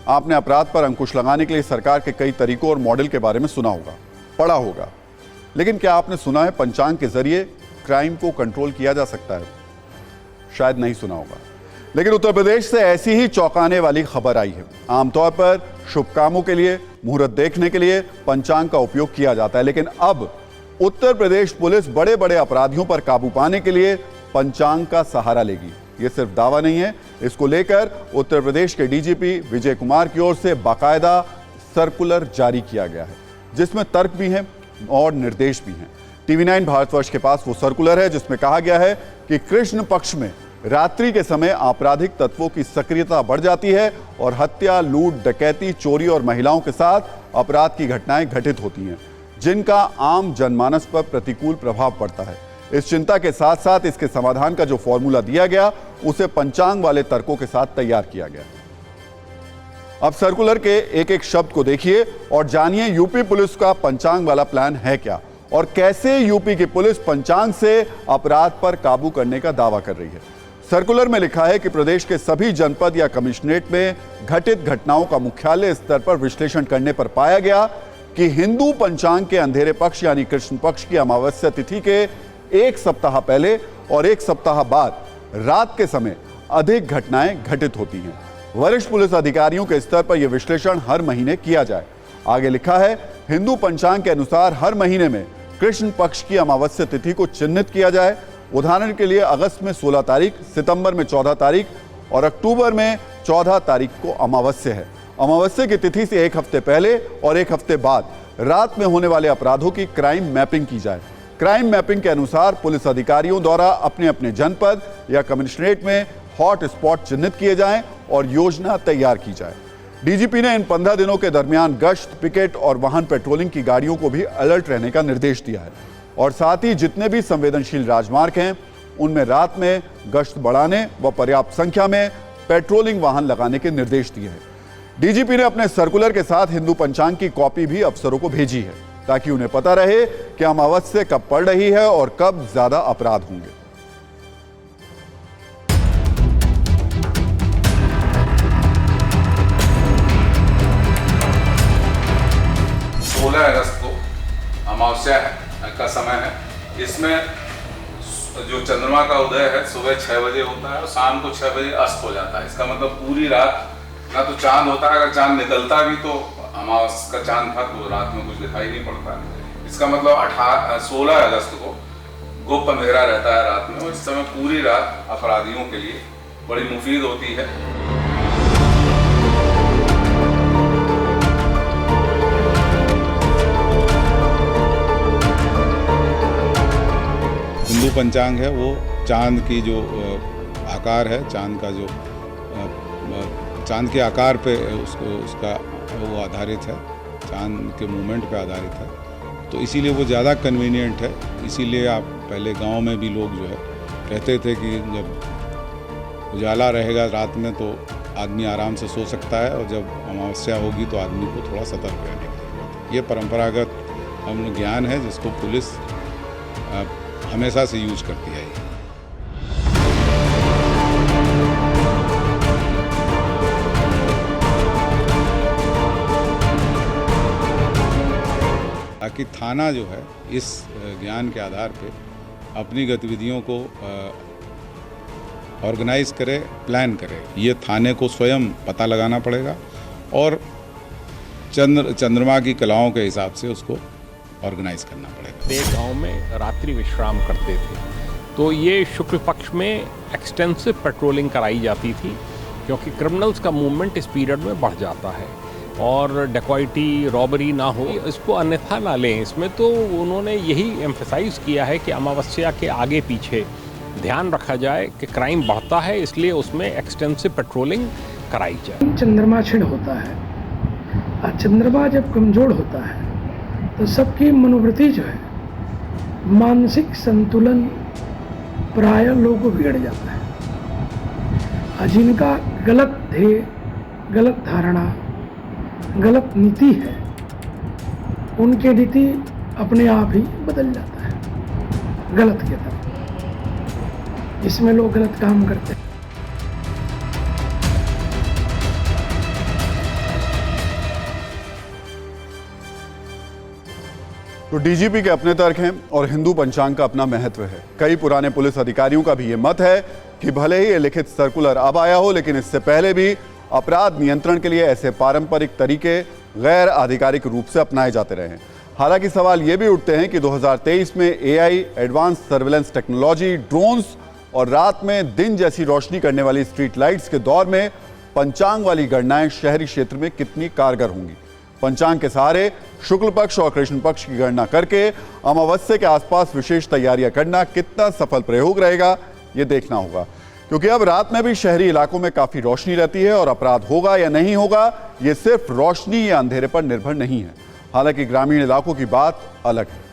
आपने अपराध पर अंकुश लगाने के लिए सरकार के कई तरीकों और मॉडल के बारे में सुना होगा, पढ़ा होगा, लेकिन क्या आपने सुना है पंचांग के जरिए क्राइम को कंट्रोल किया जा सकता है? शायद नहीं सुना होगा, लेकिन उत्तर प्रदेश से ऐसी ही चौंकाने वाली खबर आई है। आमतौर पर शुभ कामों के लिए, मुहूर्त देखने के लिए पंचांग का उपयोग किया जाता है, लेकिन अब उत्तर प्रदेश पुलिस बड़े बड़े अपराधियों पर काबू पाने के लिए पंचांग का सहारा लेगी। ये सिर्फ दावा नहीं है, इसको लेकर उत्तर प्रदेश के डीजीपी विजय कुमार की ओर से बाकायदा सर्कुलर जारी किया गया है, जिसमें तर्क भी हैं और निर्देश भी हैं। TV9 भारतवर्ष के पास वो सर्कुलर है जिसमें कहा गया है कि कृष्ण पक्ष में रात्रि के समय आपराधिक तत्वों की सक्रियता बढ़ जाती है और हत्या, लूट, डकैती, चोरी और महिलाओं के साथ अपराध की घटनाएं घटित होती हैं, जिनका आम जनमानस पर प्रतिकूल प्रभाव पड़ता है। इस चिंता के साथ साथ इसके समाधान का जो फॉर्मूला दिया गया उसे पंचांग वाले तर्कों के साथ तैयार किया गया। अब सर्कुलर के एक एक शब्द को देखिए और जानिए यूपी पुलिस का पंचांग वाला प्लान है क्या और कैसे यूपी की पुलिस पंचांग से अपराध पर काबू करने का दावा कर रही है। सर्कुलर में लिखा है कि प्रदेश के सभी जनपद या कमिश्नरेट में घटित घटनाओं का मुख्यालय स्तर पर विश्लेषण करने पर पाया गया कि हिंदू पंचांग के अंधेरे पक्ष यानी कृष्ण पक्ष की अमावस्या तिथि के एक सप्ताह पहले और एक सप्ताह बाद रात के समय अधिक घटनाएं घटित होती हैं। वरिष्ठ पुलिस अधिकारियों के स्तर पर यह विश्लेषण हर महीने किया जाए। आगे लिखा है, हिंदू पंचांग के अनुसार हर महीने में कृष्ण पक्ष की अमावस्या तिथि को चिन्हित किया जाए। उदाहरण के लिए अगस्त में 16 तारीख, सितंबर में 14 तारीख और अक्टूबर में 14 तारीख को अमावस्या है। अमावस्या की तिथि से एक हफ्ते पहले और एक हफ्ते बाद रात में होने वाले अपराधों की क्राइम मैपिंग की जाए। क्राइम मैपिंग के अनुसार पुलिस अधिकारियों द्वारा अपने अपने जनपद या कमिश्नरेट में हॉट स्पॉट चिन्हित किए जाएं और योजना तैयार की जाए। डीजीपी ने इन 15 दिनों के दरमियान गश्त, पिकेट और वाहन पेट्रोलिंग की गाड़ियों को भी अलर्ट रहने का निर्देश दिया है और साथ ही जितने भी संवेदनशील राजमार्ग हैं उनमें रात में गश्त बढ़ाने व पर्याप्त संख्या में पेट्रोलिंग वाहन लगाने के निर्देश दिए हैं। डीजीपी ने अपने सर्कुलर के साथ हिंदू पंचांग की कॉपी भी अफसरों को भेजी है ताकि उन्हें पता रहे कि अमावस्या कब पड़ रही है और कब ज्यादा अपराध होंगे। 16 अगस्त को अमावस्या का समय है। इसमें जो चंद्रमा का उदय है सुबह 6 बजे होता है और शाम को 6 बजे अस्त हो जाता है। इसका मतलब पूरी रात ना तो चांद होता है, अगर चांद निकलता भी तो अमावस्या का चांद था तो रात में कुछ दिखाई नहीं पड़ता। इसका मतलब 16 अगस्त को गुप्त अंधेरा रहता है रात में और इस समय पूरी रात अपराधियों के लिए बड़ी मुफीद होती है। हिंदू पंचांग है वो चांद की जो आकार है, चांद का जो चांद के आकार पे उसका वो आधारित है, चांद के मूवमेंट पे आधारित है, तो इसीलिए वो ज़्यादा कन्वीनियंट है। इसीलिए आप पहले गांव में भी लोग जो है कहते थे कि जब उजाला रहेगा रात में तो आदमी आराम से सो सकता है और जब अमावस्या होगी तो आदमी को थोड़ा सतर्क रहने की जरूरत है। ये परंपरागत हम ज्ञान है जिसको पुलिस हमेशा से यूज करती है। ताकि थाना जो है इस ज्ञान के आधार पे अपनी गतिविधियों को ऑर्गेनाइज करे, प्लान करे। ये थाने को स्वयं पता लगाना पड़ेगा और चंद्रमा की कलाओं के हिसाब से उसको ऑर्गेनाइज करना पड़ेगा। एक गांव में रात्रि विश्राम करते थे तो ये शुक्ल पक्ष में एक्सटेंसिव पेट्रोलिंग कराई जाती थी क्योंकि क्रिमिनल्स का मूवमेंट इस पीरियड में बढ़ जाता है और डकैती, रॉबरी ना हो, इसको अन्यथा ना लें। इसमें तो उन्होंने यही एम्फसाइज किया है कि अमावस्या के आगे पीछे ध्यान रखा जाए कि क्राइम बढ़ता है, इसलिए उसमें एक्सटेंसिव पेट्रोलिंग कराई जाए। चंद्रमा क्षीण होता है और चंद्रमा जब कमजोर होता है तो सबकी मनोवृत्ति जो है, मानसिक संतुलन प्राय लोगों को बिगड़ जाता है। और जिनका गलत ध्येय, गलत धारणा, गलत नीति है, उनकी नीति अपने आप ही बदल जाता है गलत की तरफ, जिसमें लोग गलत काम करते हैं। तो डीजीपी के अपने तर्क हैं और हिंदू पंचांग का अपना महत्व है। कई पुराने पुलिस अधिकारियों का भी ये मत है कि भले ही ये लिखित सर्कुलर अब आया हो, लेकिन इससे पहले भी अपराध नियंत्रण के लिए ऐसे पारंपरिक तरीके गैर आधिकारिक रूप से अपनाए जाते रहे हैं। हालांकि सवाल ये भी उठते हैं कि 2023 में AI, advance surveillance technology, drones और रात में दिन जैसी रोशनी करने वाली स्ट्रीट लाइट्स के दौर में पंचांग वाली गणनाएं शहरी क्षेत्र में कितनी कारगर होंगी। पंचांग के सहारे शुक्ल पक्ष और कृष्ण पक्ष की गणना करके अमावस्या के आसपास विशेष तैयारियां करना कितना सफल प्रयोग रहेगा, ये देखना होगा, क्योंकि अब रात में भी शहरी इलाकों में काफी रोशनी रहती है और अपराध होगा या नहीं होगा, ये सिर्फ रोशनी या अंधेरे पर निर्भर नहीं है। हालांकि ग्रामीण इलाकों की बात अलग है।